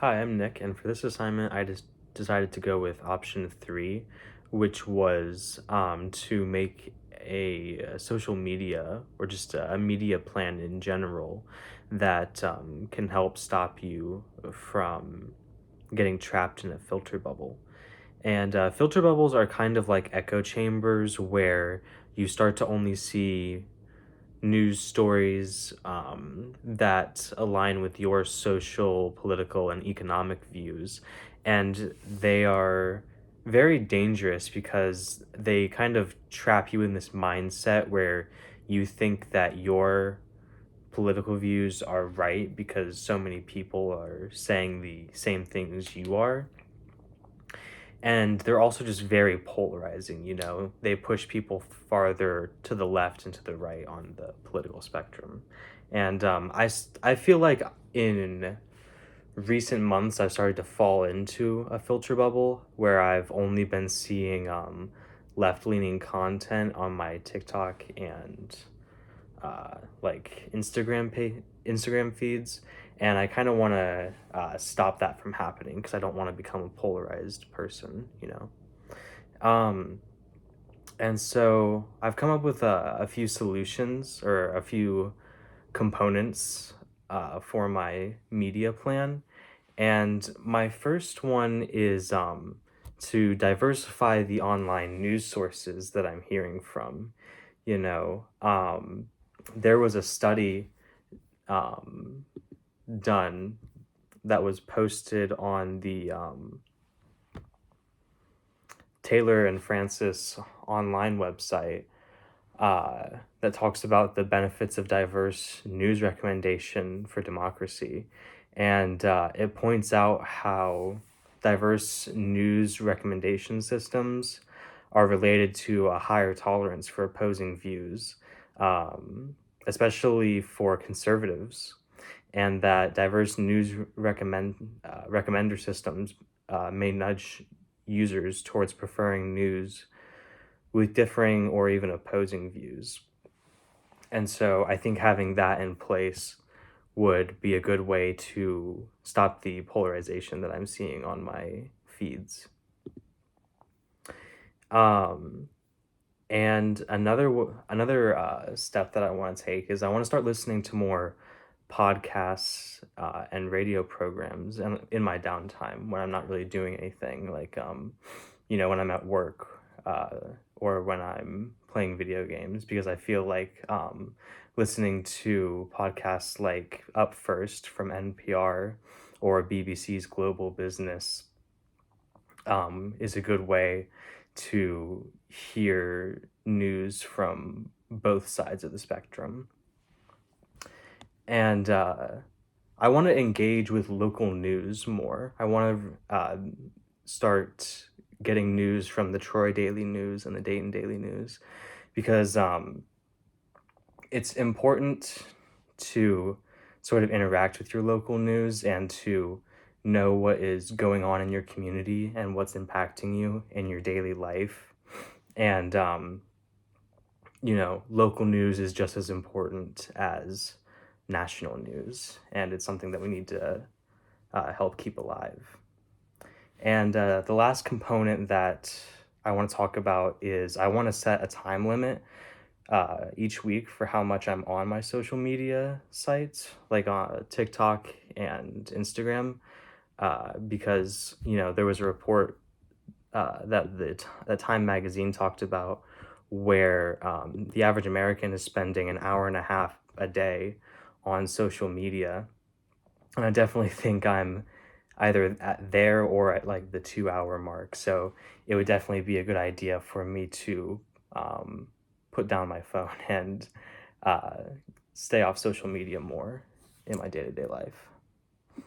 Hi, I'm Nick, and for this assignment, I just decided to go with option three, which was to make a social media or just a media plan in general that can help stop you from getting trapped in a filter bubble. And filter bubbles are kind of like echo chambers where you start to only see news stories that align with your social, political, and economic views. And they are very dangerous because they kind of trap you in this mindset where you think that your political views are right because so many people are saying the same things you are, and they're also just very polarizing. They push people farther to the left and to the right on the political spectrum. And I feel like in recent months I've started to fall into a filter bubble where I've only been seeing left-leaning content on my TikTok and like Instagram feeds, and I kind of want to stop that from happening because I don't want to become a polarized person. Um, and so I've come up with a few solutions or a few components for my media plan, and my first one is to diversify the online news sources that I'm hearing from. You know, there was a study um, done that was posted on the Taylor and Francis online website that talks about the benefits of diverse news recommendation for democracy. And it points out how diverse news recommendation systems are related to a higher tolerance for opposing views, especially for conservatives, and that diverse news recommender systems may nudge users towards preferring news with differing or even opposing views. And so I think having that in place would be a good way to stop the polarization that I'm seeing on my feeds. Um, and another step that I want to take is I want to start listening to more podcasts and radio programs and in my downtime when I'm not really doing anything, like when I'm at work or when I'm playing video games, because I feel like listening to podcasts like Up First from NPR or BBC's Global Business is a good way to hear news from both sides of the spectrum. And I want to engage with local news more. I want to start getting news from the Troy Daily News and the Dayton Daily News because it's important to sort of interact with your local news and to know what is going on in your community and what's impacting you in your daily life. And, local news is just as important as national news, and it's something that we need to help keep alive. And the last component that I want to talk about is I want to set a time limit each week for how much I'm on my social media sites, like on TikTok and Instagram, because there was a report that Time Magazine talked about where the average American is spending an hour and a half a day on social media, and I definitely think I'm either at there or at like the 2 hour mark. So it would definitely be a good idea for me to um, put down my phone and uh, stay off social media more in my day to day life.